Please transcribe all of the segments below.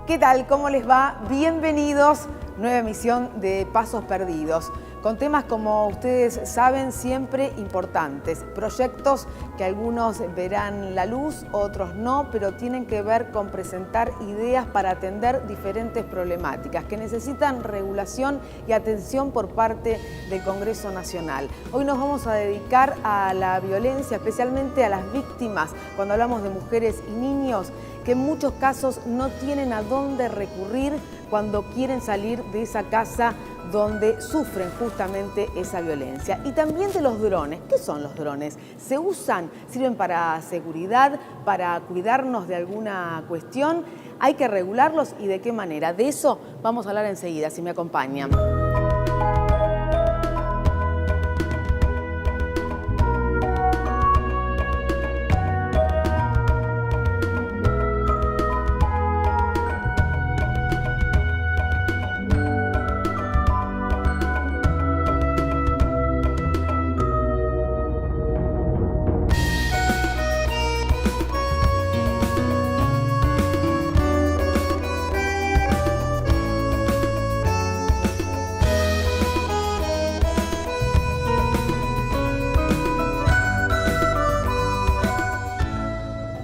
¿Qué tal? ¿Cómo les va? Bienvenidos. Nueva emisión de Pasos Perdidos, con temas, como ustedes saben, siempre importantes. Proyectos que algunos verán la luz, otros no, pero tienen que ver con presentar ideas para atender diferentes problemáticas que necesitan regulación y atención por parte del Congreso Nacional. Hoy nos vamos a dedicar a la violencia, especialmente a las víctimas, cuando hablamos de mujeres y niños, que en muchos casos no tienen a dónde recurrir cuando quieren salir de esa casa donde sufren justamente esa violencia. Y también de los drones. ¿Qué son los drones? ¿Se usan? ¿Sirven para seguridad? ¿Para cuidarnos de alguna cuestión? ¿Hay que regularlos? ¿Y de qué manera? De eso vamos a hablar enseguida, si me acompañan.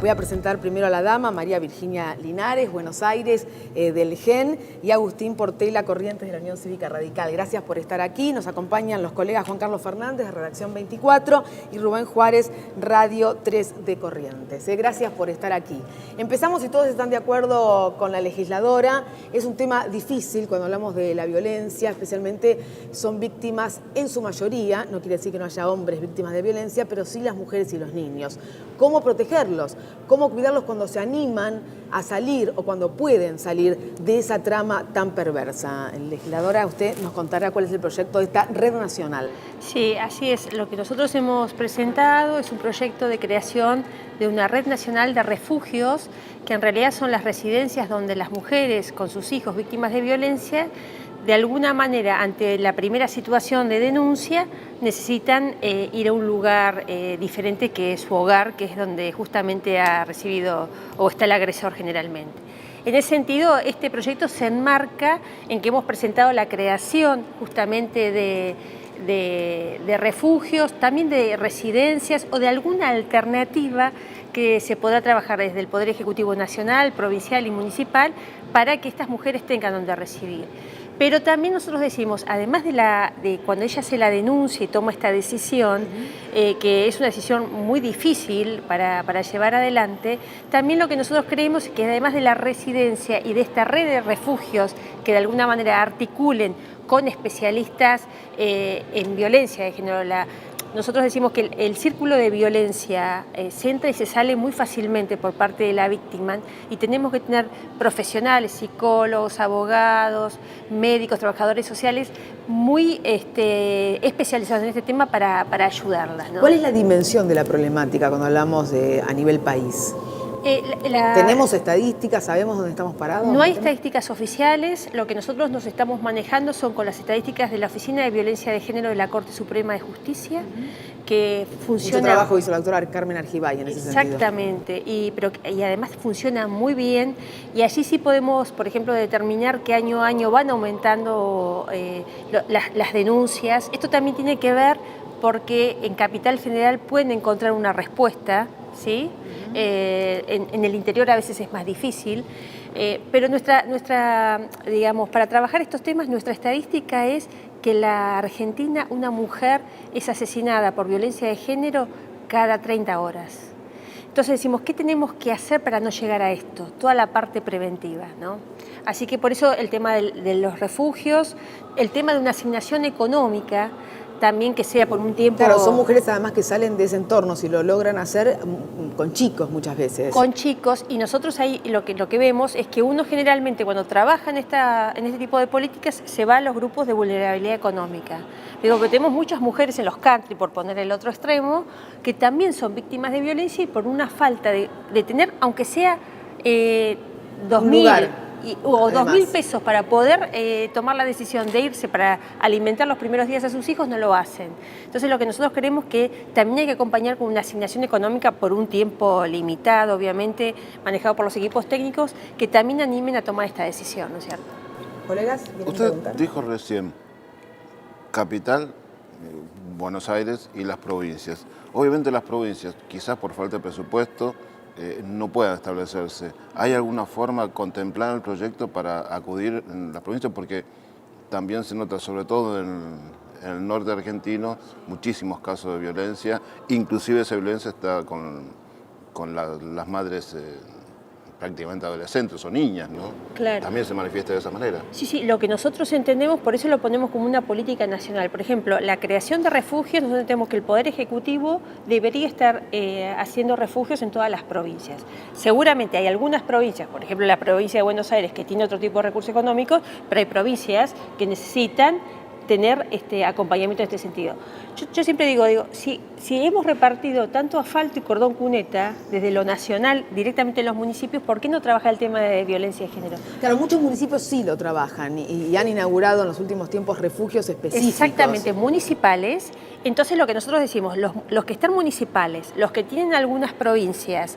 Voy a presentar primero a la dama, María Virginia Linares, Buenos Aires, del GEN, y Agustín Portela, Corrientes, de la Unión Cívica Radical. Gracias por estar aquí. Nos acompañan los colegas Juan Carlos Fernández, de Redacción 24, y Rubén Juárez, Radio 3 de Corrientes. Gracias por estar aquí. Empezamos, si todos están de acuerdo con la legisladora. Es un tema difícil cuando hablamos de la violencia, especialmente son víctimas en su mayoría, no quiere decir que no haya hombres víctimas de violencia, pero sí las mujeres y los niños. ¿Cómo protegerlos? ¿Cómo cuidarlos cuando se animan a salir o cuando pueden salir de esa trama tan perversa? Legisladora, usted nos contará cuál es el proyecto de esta red nacional. Sí, así es. Lo que nosotros hemos presentado es un proyecto de creación de una red nacional de refugios, que en realidad son las residencias donde las mujeres con sus hijos víctimas de violencia, de alguna manera, ante la primera situación de denuncia, necesitan ir a un lugar diferente que es su hogar, que es donde justamente ha recibido o está el agresor generalmente. En ese sentido, este proyecto se enmarca en que hemos presentado la creación justamente de refugios, también de residencias o de alguna alternativa que se podrá trabajar desde el Poder Ejecutivo Nacional, provincial y municipal para que estas mujeres tengan donde residir. Pero también nosotros decimos, además de cuando ella hace la denuncia y toma esta decisión, que es una decisión muy difícil para llevar adelante, también lo que nosotros creemos es que además de la residencia y de esta red de refugios que de alguna manera articulen con especialistas en violencia de género, nosotros decimos que el círculo de violencia se entra y se sale muy fácilmente por parte de la víctima, y tenemos que tener profesionales, psicólogos, abogados, médicos, trabajadores sociales muy especializados en este tema para ayudarlas, ¿no? ¿Cuál es la dimensión de la problemática cuando hablamos a nivel país? ¿Tenemos estadísticas? ¿Sabemos dónde estamos parados? No hay estadísticas oficiales. Lo que nosotros nos estamos manejando son con las estadísticas de la Oficina de Violencia de Género de la Corte Suprema de Justicia, que funciona... Mucho trabajo hizo la doctora Carmen Argibay en ese sentido. Exactamente, y además funciona muy bien, y allí sí podemos, por ejemplo, determinar que año a año van aumentando las denuncias. Esto también tiene que ver porque en Capital Federal pueden encontrar una respuesta, ¿sí? En el interior a veces es más difícil, pero digamos, para trabajar estos temas, nuestra estadística es que en la Argentina una mujer es asesinada por violencia de género cada 30 horas. Entonces decimos, ¿qué tenemos que hacer para no llegar a esto? Toda la parte preventiva, ¿no? Así que por eso el tema de los refugios, el tema de una asignación económica, también que sea por un tiempo... Claro, son mujeres además que salen de ese entorno, si lo logran hacer con chicos muchas veces. Con chicos, y nosotros ahí lo que vemos es que uno generalmente cuando trabaja en este tipo de políticas se va a los grupos de vulnerabilidad económica. Digo que tenemos muchas mujeres en los country, por poner el otro extremo, que también son víctimas de violencia y por una falta de tener, aunque sea 2.000 o 2.000 pesos para poder tomar la decisión de irse para alimentar los primeros días a sus hijos, no lo hacen. Entonces lo que nosotros queremos que también hay que acompañar con una asignación económica por un tiempo limitado, obviamente, manejado por los equipos técnicos, que también animen a tomar esta decisión, ¿no es cierto? Colegas, usted dijo recién, capital, Buenos Aires y las provincias. Obviamente las provincias, quizás por falta de presupuesto, no puedan establecerse. ¿Hay alguna forma contemplada en el proyecto para acudir en las provincias? Porque también se nota, sobre todo en el norte argentino, muchísimos casos de violencia, inclusive esa violencia está con las madres prácticamente adolescentes o niñas, ¿no? Claro. También se manifiesta de esa manera. Sí, sí, lo que nosotros entendemos, por eso lo ponemos como una política nacional. Por ejemplo, la creación de refugios, nosotros entendemos que el Poder Ejecutivo debería estar haciendo refugios en todas las provincias. Seguramente hay algunas provincias, por ejemplo la provincia de Buenos Aires, que tiene otro tipo de recursos económicos, pero hay provincias que necesitan tener acompañamiento en este sentido. Yo siempre digo, si hemos repartido tanto asfalto y cordón cuneta desde lo nacional directamente en los municipios, ¿por qué no trabaja el tema de violencia de género? Claro, muchos municipios sí lo trabajan y han inaugurado en los últimos tiempos refugios específicos. Exactamente, municipales. Entonces lo que nosotros decimos, los que están municipales, los que tienen algunas provincias,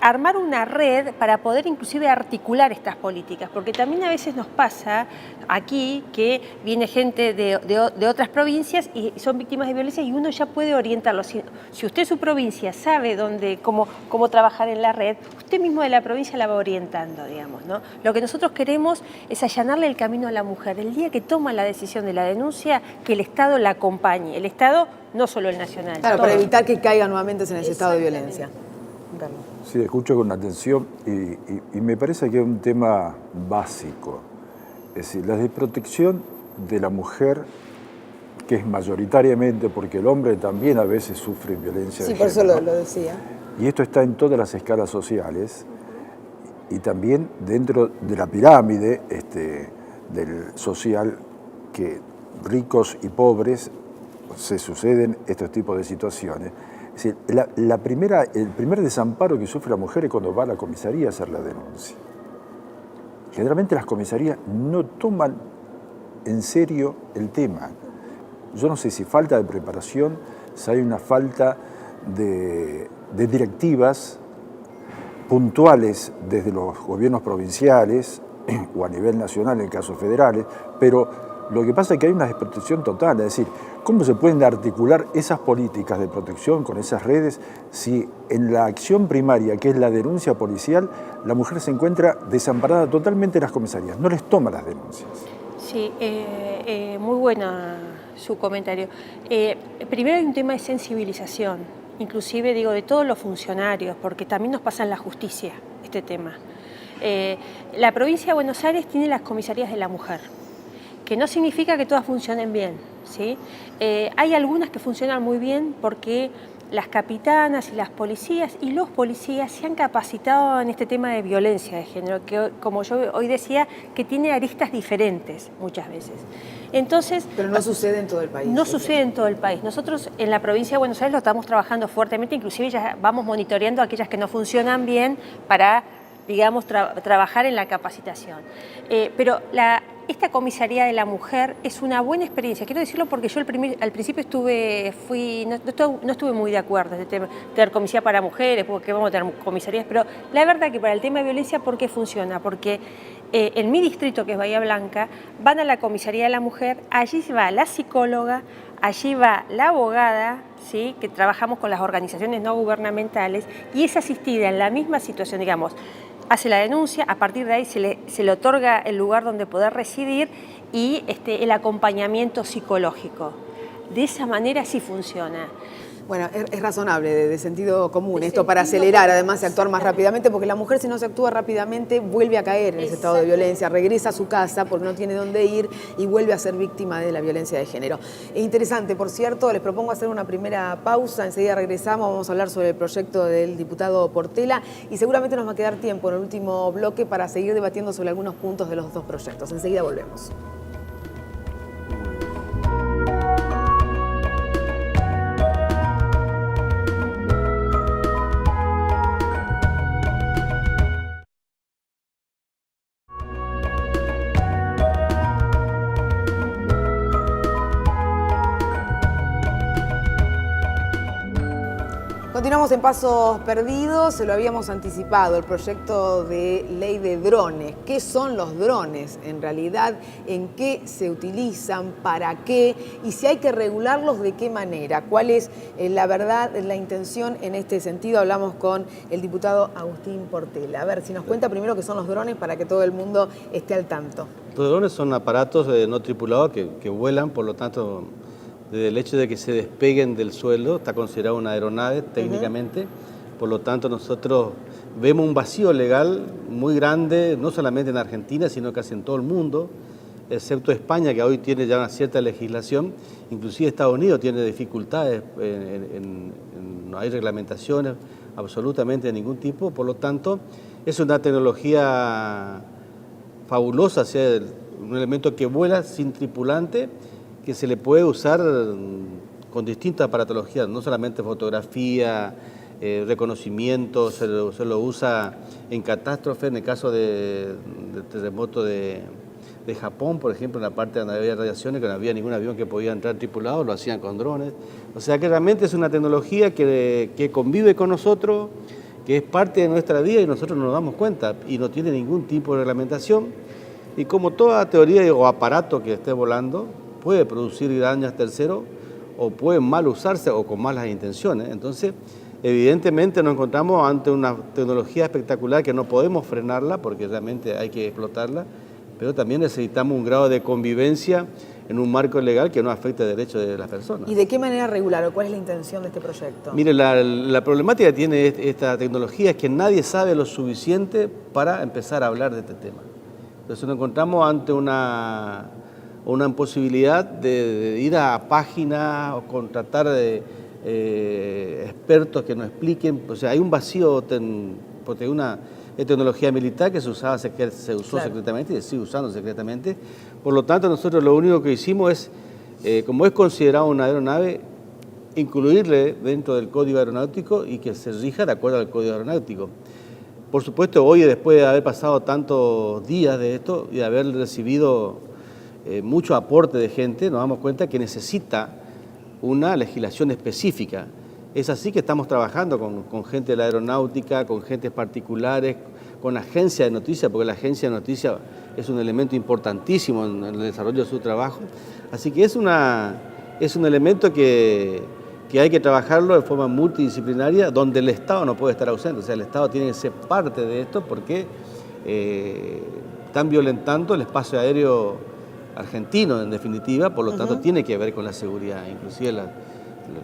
armar una red para poder inclusive articular estas políticas, porque también a veces nos pasa aquí que viene gente de otras provincias y son víctimas de violencia y uno ya puede orientarlos. Si usted su provincia sabe cómo trabajar en la red, usted mismo de la provincia la va orientando, digamos, ¿no? Lo que nosotros queremos es allanarle el camino a la mujer. El día que toma la decisión de la denuncia, que el Estado la acompañe. El Estado, no solo el nacional. Claro, todo. para evitar que caiga nuevamente en ese estado de violencia. Carlos. Sí, escucho con atención y me parece que es un tema básico. Es decir, la desprotección de la mujer, que es mayoritariamente porque el hombre también a veces sufre violencia de género. Sí, por eso lo decía. Y esto está en todas las escalas sociales y también dentro de la pirámide del social, que ricos y pobres se suceden estos tipos de situaciones. Es decir, el primer desamparo que sufre la mujer es cuando va a la comisaría a hacer la denuncia. Generalmente las comisarías no toman en serio el tema. Yo no sé si falta de preparación, si hay una falta de directivas puntuales desde los gobiernos provinciales o a nivel nacional en casos federales, pero lo que pasa es que hay una desprotección total. Es decir, ¿cómo se pueden articular esas políticas de protección con esas redes si en la acción primaria, que es la denuncia policial, la mujer se encuentra desamparada totalmente en las comisarías? No les toma las denuncias. Sí, muy buena su comentario. Primero hay un tema de sensibilización, inclusive digo de todos los funcionarios, porque también nos pasa en la justicia este tema. La provincia de Buenos Aires tiene las comisarías de la mujer, que no significa que todas funcionen bien, ¿sí? Hay algunas que funcionan muy bien porque las capitanas y las policías y los policías se han capacitado en este tema de violencia de género, que como yo hoy decía, que tiene aristas diferentes muchas veces. Entonces, pero no sucede en todo el país. No sucede en todo el país. Nosotros en la provincia de Buenos Aires lo estamos trabajando fuertemente, inclusive ya vamos monitoreando aquellas que no funcionan bien para, digamos, trabajar en la capacitación. Pero esta comisaría de la mujer es una buena experiencia. Quiero decirlo porque yo al principio no estuve muy de acuerdo en este tema, tener comisaría para mujeres, porque vamos a tener comisarías, pero la verdad que para el tema de violencia, ¿por qué funciona? Porque en mi distrito, que es Bahía Blanca, van a la comisaría de la mujer, allí va la psicóloga, allí va la abogada, ¿sí?, que trabajamos con las organizaciones no gubernamentales, y es asistida en la misma situación, digamos, hace la denuncia, a partir de ahí se le otorga el lugar donde poder residir y el acompañamiento psicológico. De esa manera sí funciona. Bueno, es razonable, de sentido común, esto para acelerar, además, y actuar más rápidamente, porque la mujer, si no se actúa rápidamente, vuelve a caer en ese estado de violencia, regresa a su casa porque no tiene dónde ir y vuelve a ser víctima de la violencia de género. Es interesante, por cierto, les propongo hacer una primera pausa, enseguida regresamos, vamos a hablar sobre el proyecto del diputado Portela y seguramente nos va a quedar tiempo en el último bloque para seguir debatiendo sobre algunos puntos de los dos proyectos. Enseguida volvemos. Continuamos en Pasos Perdidos, se lo habíamos anticipado, el proyecto de ley de drones. ¿Qué son los drones en realidad? ¿En qué se utilizan? ¿Para qué? Y si hay que regularlos, ¿de qué manera? ¿Cuál es la verdad, la intención en este sentido? Hablamos con el diputado Agustín Portela. A ver, si nos cuenta primero qué son los drones para que todo el mundo esté al tanto. Los drones son aparatos no tripulados que vuelan, por lo tanto, desde el hecho de que se despeguen del suelo, está considerado una aeronave técnicamente. Por lo tanto, nosotros vemos un vacío legal muy grande, no solamente en Argentina, sino casi en todo el mundo, excepto España, que hoy tiene ya una cierta legislación. Inclusive Estados Unidos tiene dificultades, no hay reglamentaciones absolutamente de ningún tipo. Por lo tanto, es una tecnología fabulosa, o sea, un elemento que vuela sin tripulante, que se le puede usar con distintas aparatologías, no solamente fotografía, reconocimiento, se lo usa en catástrofe, en el caso de terremoto de Japón, por ejemplo, en la parte donde había radiaciones, que no había ningún avión que podía entrar tripulado, lo hacían con drones. O sea que realmente es una tecnología que convive con nosotros, que es parte de nuestra vida y nosotros no nos damos cuenta y no tiene ningún tipo de reglamentación. Y como toda teoría o aparato que esté volando, puede producir daños a terceros o puede mal usarse o con malas intenciones. Entonces, evidentemente nos encontramos ante una tecnología espectacular que no podemos frenarla porque realmente hay que explotarla, pero también necesitamos un grado de convivencia en un marco legal que no afecte el derecho de las personas. ¿Y de qué manera regular o cuál es la intención de este proyecto? Mire, la problemática que tiene esta tecnología es que nadie sabe lo suficiente para empezar a hablar de este tema. Entonces nos encontramos ante una imposibilidad de ir a páginas o contratar expertos que nos expliquen. O sea, hay un vacío, porque hay una tecnología militar que se usó claro, secretamente y se sigue usando secretamente. Por lo tanto, nosotros lo único que hicimos es, como es considerado una aeronave, incluirle dentro del código aeronáutico y que se rija de acuerdo al código aeronáutico. Por supuesto, hoy, después de haber pasado tantos días de esto y de haber recibido mucho aporte de gente, nos damos cuenta que necesita una legislación específica. Es así que estamos trabajando con gente de la aeronáutica, con gentes particulares, con agencias de noticias, porque la agencia de noticias es un elemento importantísimo en el desarrollo de su trabajo. Así que es un elemento que hay que trabajarlo de forma multidisciplinaria, donde el Estado no puede estar ausente. O sea, el Estado tiene que ser parte de esto porque están violentando el espacio aéreo argentino, en definitiva, por lo tanto tiene que ver con la seguridad. Inclusive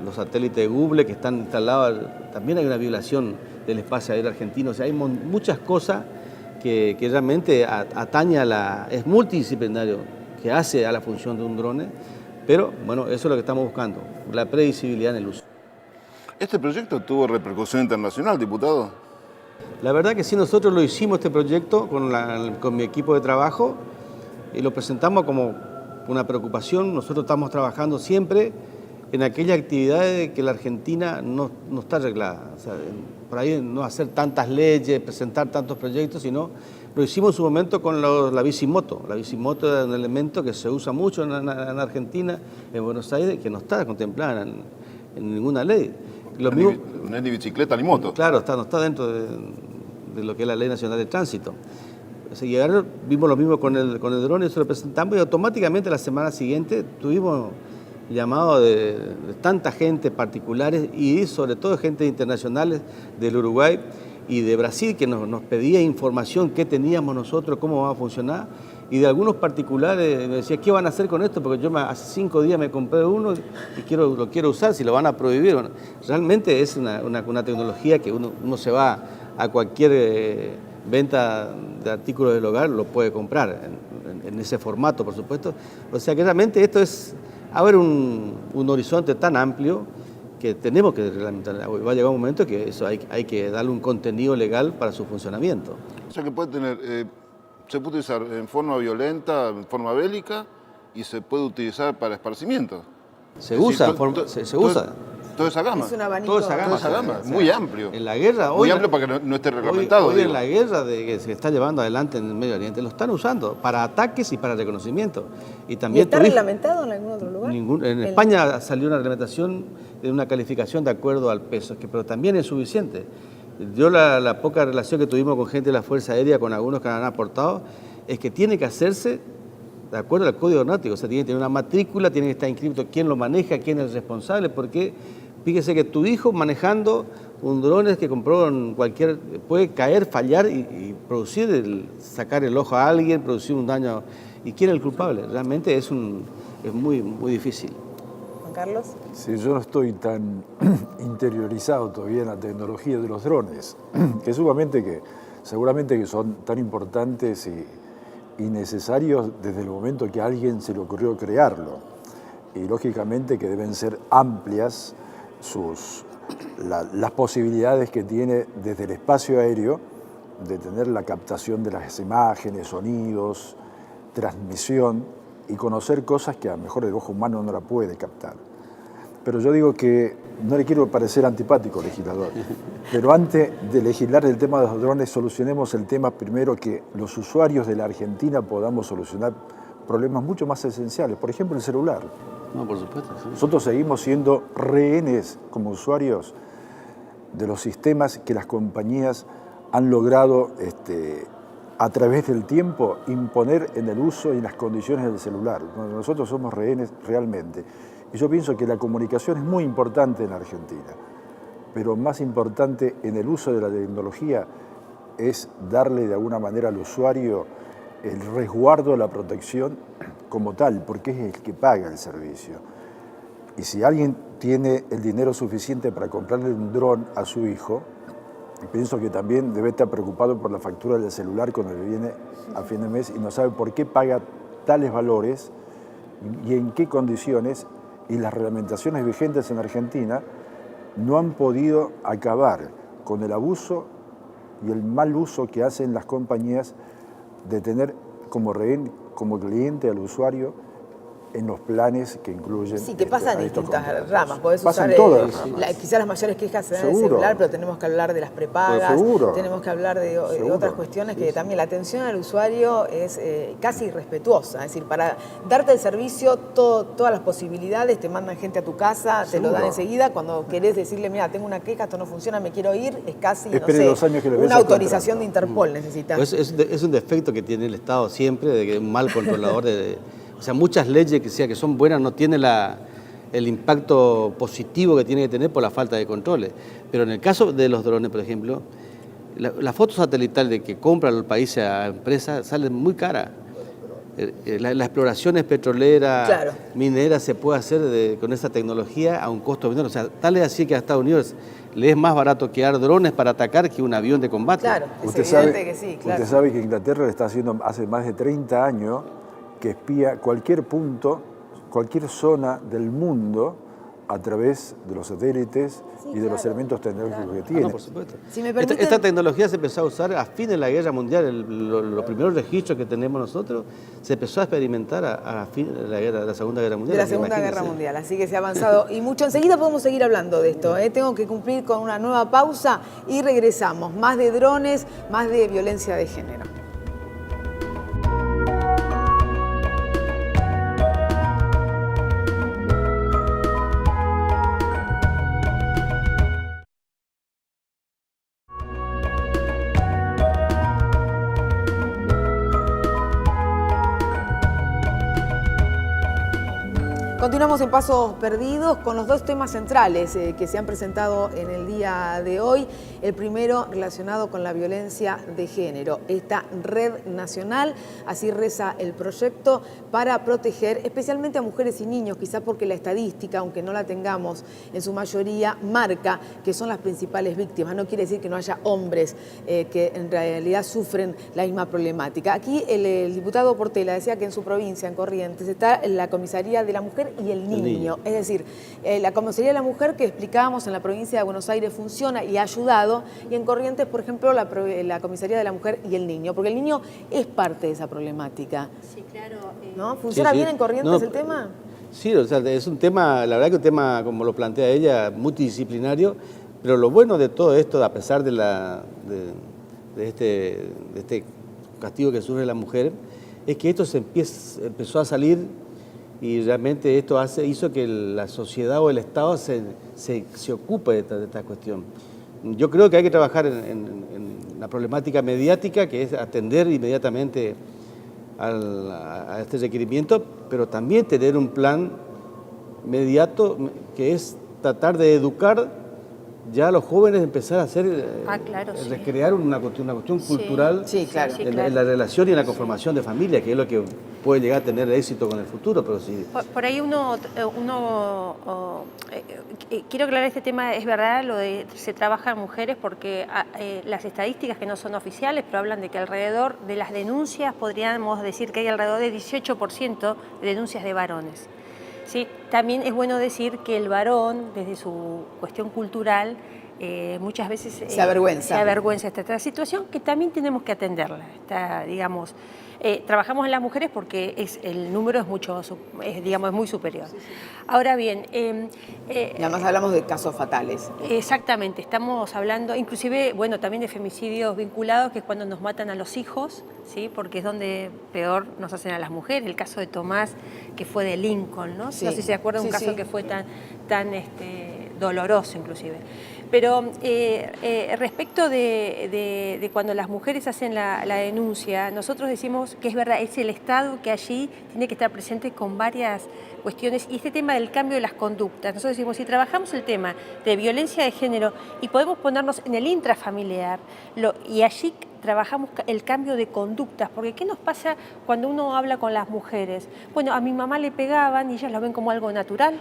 los satélites de Google que están instalados, también hay una violación del espacio aéreo argentino. O sea, hay muchas cosas que realmente atañe es multidisciplinario, que hace a la función de un drone, pero bueno, eso es lo que estamos buscando, la previsibilidad en el uso. ¿Este proyecto tuvo repercusión internacional, diputado? La verdad que sí, nosotros lo hicimos este proyecto con mi equipo de trabajo y lo presentamos como una preocupación. Nosotros estamos trabajando siempre en aquellas actividades que la Argentina no está arreglada. O sea, por ahí no hacer tantas leyes, presentar tantos proyectos, sino lo hicimos en su momento con la bicimoto. La bicimoto es un elemento que se usa mucho en Argentina, en Buenos Aires, que no está contemplada en ninguna ley. No es ni bicicleta ni moto. Claro, no está dentro de lo que es la Ley Nacional de Tránsito. O sea, llegaron, vimos lo mismo con el dron, eso lo presentamos y automáticamente la semana siguiente tuvimos llamados de tanta gente particulares y sobre todo gente internacionales del Uruguay y de Brasil que nos pedía información, qué teníamos nosotros, cómo va a funcionar, y de algunos particulares me decía, ¿qué van a hacer con esto? Porque yo hace 5 días me compré uno y lo quiero usar, si lo van a prohibir. Bueno, realmente es una tecnología que uno se va a cualquier venta de artículos del hogar, lo puede comprar en ese formato, por supuesto. O sea que realmente esto es un horizonte tan amplio que tenemos que reglamentar. Va a llegar un momento que eso hay que darle un contenido legal para su funcionamiento. O sea que se puede utilizar en forma violenta, en forma bélica, y se puede utilizar para esparcimiento. Se usa. Todo toda esa gama. Es un abanico. Toda esa gama. Toda esa gama, muy amplio. En la guerra, Muy amplio para que no esté reglamentado. Hoy digo. en la guerra que se está llevando adelante en el Medio Oriente, lo están usando para ataques y para reconocimiento. Y ¿Y también está reglamentado en algún otro lugar? en España salió una reglamentación de una calificación de acuerdo al peso, pero también es suficiente. Yo la poca relación que tuvimos con gente de la Fuerza Aérea, con algunos que han aportado, es que tiene que hacerse de acuerdo al código aeronáutico. O sea, tiene que tener una matrícula, tiene que estar inscrito quién lo maneja, quién es el responsable, porque fíjese que tu hijo manejando un dron que compró en cualquier, puede caer, fallar y producir, sacar el ojo a alguien, producir un daño. ¿Y quién es el culpable? Realmente es muy, muy difícil. Juan Carlos. Sí, yo no estoy tan interiorizado todavía en la tecnología de los drones, que seguramente que son tan importantes y necesarios desde el momento que a alguien se le ocurrió crearlo. Y lógicamente que deben ser amplias las posibilidades que tiene desde el espacio aéreo de tener la captación de las imágenes, sonidos, transmisión y conocer cosas que a lo mejor el ojo humano no la puede captar. Pero yo digo que no le quiero parecer antipático al legislador, pero antes de legislar el tema de los drones, solucionemos el tema primero, que los usuarios de la Argentina podamos solucionar problemas mucho más esenciales, por ejemplo el celular. No, por supuesto. Sí. Nosotros seguimos siendo rehenes como usuarios de los sistemas que las compañías han logrado a través del tiempo imponer en el uso y en las condiciones del celular. Nosotros somos rehenes realmente. Y yo pienso que la comunicación es muy importante en la Argentina, pero más importante en el uso de la tecnología es darle de alguna manera al usuario el resguardo, la protección como tal, porque es el que paga el servicio. Y si alguien tiene el dinero suficiente para comprarle un dron a su hijo, pienso que también debe estar preocupado por la factura del celular cuando le viene a fin de mes y no sabe por qué paga tales valores y en qué condiciones, y las reglamentaciones vigentes en Argentina no han podido acabar con el abuso y el mal uso que hacen las compañías de tener como rehén, como cliente al usuario en los planes que incluyen... Sí, que pasan en distintas ramas. Podés pasan usar todas quizás las mayores quejas se dan en el Seguro. celular, pero tenemos que hablar de las prepagas, Seguro. tenemos que hablar de Seguro. otras cuestiones que también la atención al usuario es casi irrespetuosa. Es decir, para darte el servicio, todas las posibilidades, te mandan gente a tu casa, te lo dan enseguida. Cuando querés decirle, mira, tengo una queja, esto no funciona, me quiero ir, es casi, Espere 2 años que le ves una el autorización contrato. de Interpol necesitas. Pues es un defecto que tiene el Estado siempre, de que es un mal controlador o sea, muchas leyes que son buenas no tienen el impacto positivo que tiene que tener por la falta de controles. Pero en el caso de los drones, por ejemplo, la foto satelital de que compran los países a empresas sale muy cara. La exploración petrolera, Claro. minera, se puede hacer con esa tecnología a un costo menor. O sea, tal es así que a Estados Unidos le es más barato crear drones para atacar que un avión de combate. Claro, es Usted evidente sabe, que sí, claro. usted sabe que Inglaterra le está haciendo hace más de 30 años que espía cualquier punto, cualquier zona del mundo a través de los satélites y de los elementos tecnológicos que tiene. No, por supuesto. Si me permiten- Esta tecnología se empezó a usar a fin de la Guerra Mundial. Los primeros registros que tenemos nosotros se empezó a experimentar a fin de la Segunda Guerra Mundial. De la Segunda Guerra Mundial, así que se ha avanzado y mucho. Enseguida podemos seguir hablando de esto. Tengo que cumplir con una nueva pausa y regresamos. Más de drones, más de violencia de género. Continuamos en Pasos Perdidos con los dos temas centrales que se han presentado en el día de hoy. El primero relacionado con la violencia de género. Esta red nacional, así reza el proyecto, para proteger especialmente a mujeres y niños, quizás porque la estadística, aunque no la tengamos en su mayoría, marca que son las principales víctimas. No quiere decir que no haya hombres que en realidad sufren la misma problemática. Aquí el diputado Portela decía que en su provincia, en Corrientes, está la Comisaría de la Mujer y el niño. Es decir, la Comisaría de la Mujer que explicábamos en la provincia de Buenos Aires funciona y ha ayudado, y en Corrientes, por ejemplo, la Comisaría de la Mujer y el niño, porque el niño es parte de esa problemática. Sí, claro. ¿No? ¿Funciona bien en Corrientes el tema? Sí, o sea, es un tema, la verdad que un tema, como lo plantea ella, multidisciplinario, pero lo bueno de todo esto, a pesar de este castigo que sufre la mujer, es que esto empezó a salir y realmente esto hizo que la sociedad o el Estado se ocupe de esta cuestión. Yo creo que hay que trabajar en la problemática mediática, que es atender inmediatamente a este requerimiento, pero también tener un plan inmediato que es tratar de educar ya a los jóvenes, empezar a hacer, claro, sí. recrear una cuestión cultural Sí, claro. en la relación y en la conformación de familia, que es lo que puede llegar a tener éxito con el futuro. Pero sí. Por ahí quiero aclarar este tema, es verdad, se trabaja en mujeres porque las estadísticas que no son oficiales, pero hablan de que alrededor de las denuncias, podríamos decir que hay alrededor de 18% de denuncias de varones. ¿Sí? También es bueno decir que el varón, desde su cuestión cultural, muchas veces se avergüenza de esta situación, que también tenemos que atenderla. Digamos, trabajamos en las mujeres porque el número es muy superior. Sí, sí. Ahora bien... y además hablamos de casos fatales. Exactamente, estamos hablando inclusive, bueno, también de femicidios vinculados, que es cuando nos matan a los hijos, ¿sí? Porque es donde peor nos hacen a las mujeres. El caso de Tomás, que fue de Lincoln, ¿no? Sí. No sé si se acuerda, un caso que fue tan doloroso inclusive. Pero respecto de cuando las mujeres hacen la denuncia, nosotros decimos que es verdad, es el Estado que allí tiene que estar presente con varias cuestiones, y este tema del cambio de las conductas. Nosotros decimos, si trabajamos el tema de violencia de género y podemos ponernos en el intrafamiliar, y allí trabajamos el cambio de conductas, porque ¿qué nos pasa cuando uno habla con las mujeres? Bueno, a mi mamá le pegaban y ellas lo ven como algo natural.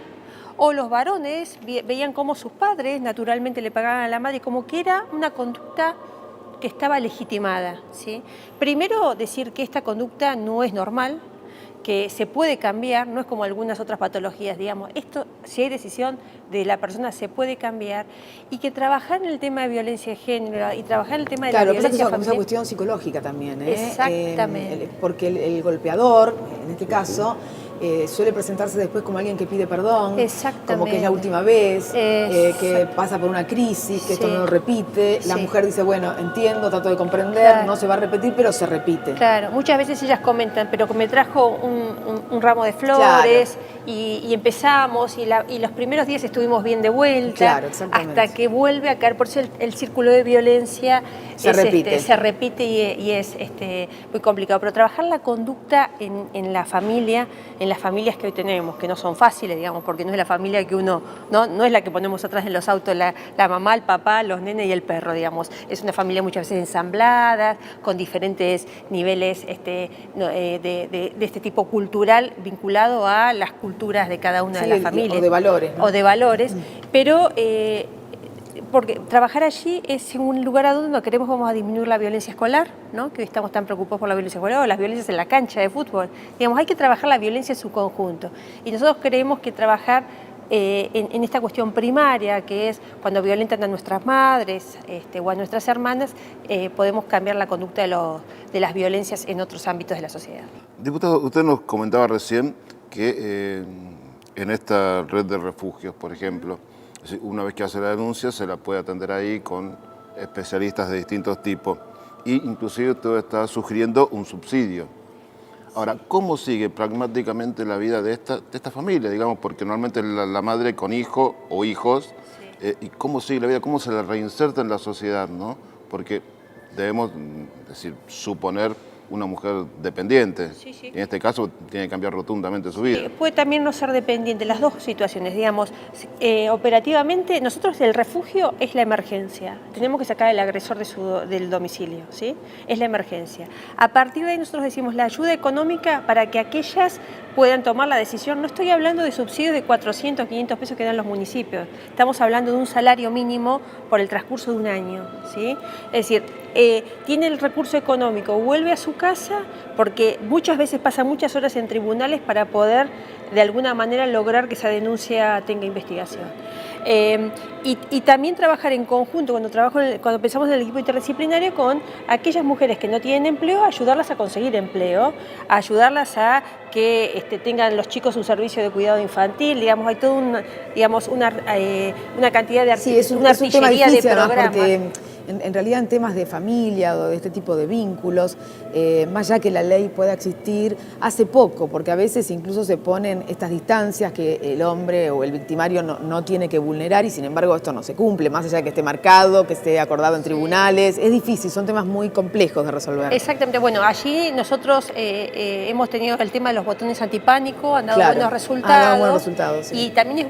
O los varones veían cómo sus padres naturalmente le pegaban a la madre, como que era una conducta que estaba legitimada, ¿sí? Primero, decir que esta conducta no es normal, que se puede cambiar, no es como algunas otras patologías, digamos. Esto, si hay decisión de la persona, se puede cambiar, y que trabajar en el tema de violencia de género y trabajar en el tema de la violencia familiar... Claro, es una cuestión psicológica también, ¿eh? Exactamente. Porque el golpeador, en este caso... suele presentarse después como alguien que pide perdón, como que es la última vez, que pasa por una crisis, que esto no lo repite. La mujer dice, bueno, entiendo, trato de comprender, no se va a repetir, pero se repite. Claro, muchas veces ellas comentan, pero me trajo un ramo de flores, y empezamos, y los primeros días estuvimos bien de vuelta, hasta que vuelve a caer. Por eso el círculo de violencia se repite y es muy complicado. Pero trabajar la conducta en la familia, en las familias que hoy tenemos, que no son fáciles, digamos, porque no es la familia que uno, no es la que ponemos atrás en los autos, la mamá, el papá, los nenes y el perro, digamos. Es una familia muchas veces ensamblada, con diferentes niveles de este tipo cultural vinculado a las culturas de cada una de las familias. O de valores, ¿no? O de valores, pero... porque trabajar allí es un lugar a donde no queremos, vamos a disminuir la violencia escolar, ¿no? Que hoy estamos tan preocupados por la violencia escolar, o las violencias en la cancha de fútbol. Digamos, hay que trabajar la violencia en su conjunto. Y nosotros creemos que trabajar en esta cuestión primaria, que es cuando violentan a nuestras madres o a nuestras hermanas, podemos cambiar la conducta de las violencias en otros ámbitos de la sociedad. Diputado, usted nos comentaba recién que en esta red de refugios, por ejemplo, una vez que hace la denuncia se la puede atender ahí con especialistas de distintos tipos, e inclusive usted está sugiriendo un subsidio. Ahora, ¿cómo sigue pragmáticamente la vida de esta familia, digamos? Porque normalmente la madre con hijo o hijos, ¿y cómo sigue la vida? ¿Cómo se la reinserta en la sociedad, no? Porque debemos suponer una mujer dependiente. Sí, sí. En este caso tiene que cambiar rotundamente su vida. Puede también no ser dependiente, las dos situaciones, digamos. Operativamente, nosotros el refugio es la emergencia. Tenemos que sacar al agresor del domicilio, ¿sí? Es la emergencia. A partir de ahí nosotros decimos la ayuda económica para que aquellas puedan tomar la decisión. No estoy hablando de subsidios de 400, 500 pesos que dan los municipios. Estamos hablando de un salario mínimo por el transcurso de un año, ¿sí? Es decir, tiene el recurso económico, vuelve a su casa, porque muchas veces pasa muchas horas en tribunales para poder de alguna manera lograr que esa denuncia tenga investigación. Y también trabajar en conjunto, cuando pensamos en el equipo interdisciplinario, con aquellas mujeres que no tienen empleo, ayudarlas a conseguir empleo, ayudarlas a que tengan los chicos un servicio de cuidado infantil, digamos, hay toda una cantidad de una artillería de programas. En realidad en temas de familia o de este tipo de vínculos, más allá que la ley pueda existir, hace poco, porque a veces incluso se ponen estas distancias que el hombre o el victimario no tiene que vulnerar y sin embargo esto no se cumple, más allá de que esté marcado, que esté acordado en tribunales, es difícil, son temas muy complejos de resolver. Exactamente, bueno, allí nosotros hemos tenido el tema de los botones antipánico, han dado buenos resultados. Han dado buenos resultados, sí. Y también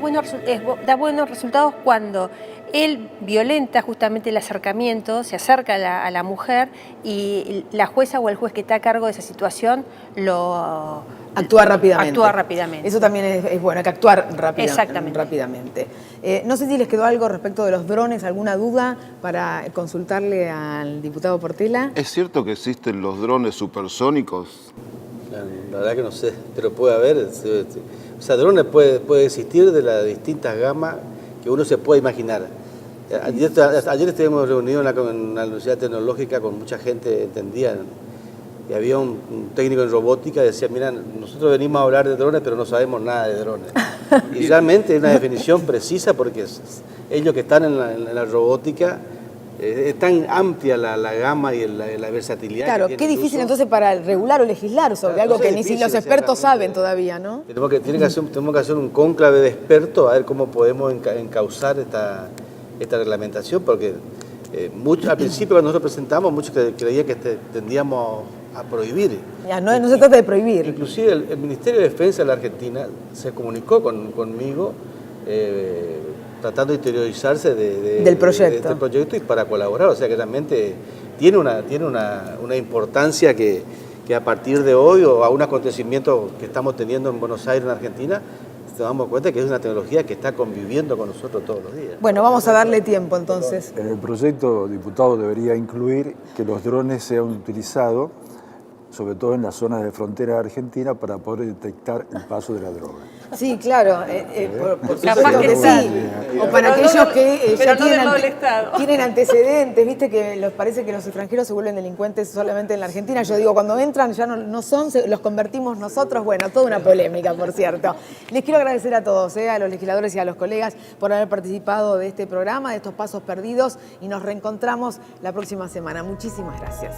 da buenos resultados cuando él violenta justamente el acercamiento, se acerca a la mujer y la jueza o el juez que está a cargo de esa situación actúa rápidamente. Actúa rápidamente. Eso también es bueno, hay que actuar Exactamente. rápidamente. No sé si les quedó algo respecto de los drones, alguna duda para consultarle al diputado Portela. ¿Es cierto que existen los drones supersónicos? La verdad que no sé, pero puede haber. O sea, drones puede existir de las distintas gamas que uno se puede imaginar. Ayer estuvimos reunidos en la Universidad Tecnológica con mucha gente entendida y había un técnico en robótica que decía, mira, nosotros venimos a hablar de drones pero no sabemos nada de drones. Y realmente es una definición precisa porque ellos que están en la robótica, es tan amplia la gama y la versatilidad. Claro, qué difícil entonces para regular o legislar sobre algo que ni si los expertos saben todavía, ¿no? Tenemos que hacer un cónclave de expertos a ver cómo podemos encauzar esta reglamentación, porque al principio cuando nosotros presentamos, muchos creían que tendíamos a prohibir. Ya, no se trata de prohibir. Inclusive el Ministerio de Defensa de la Argentina se comunicó conmigo tratando de interiorizarse del proyecto. De este proyecto y para colaborar, o sea que realmente tiene una importancia que a partir de hoy o a un acontecimiento que estamos teniendo en Buenos Aires, en Argentina, nos damos cuenta que es una tecnología que está conviviendo con nosotros todos los días. Bueno, vamos a darle tiempo entonces. En el proyecto, diputado, debería incluir que los drones sean utilizados, sobre todo en las zonas de frontera de Argentina, para poder detectar el paso de la droga. Sí, claro, por supuesto que sí. O para aquellos que ya tienen antecedentes, viste que les parece que los extranjeros se vuelven delincuentes solamente en la Argentina. Yo digo, cuando entran ya no son, los convertimos nosotros. Bueno, toda una polémica, por cierto. Les quiero agradecer a todos, a los legisladores y a los colegas por haber participado de este programa, de estos pasos perdidos, y nos reencontramos la próxima semana. Muchísimas gracias.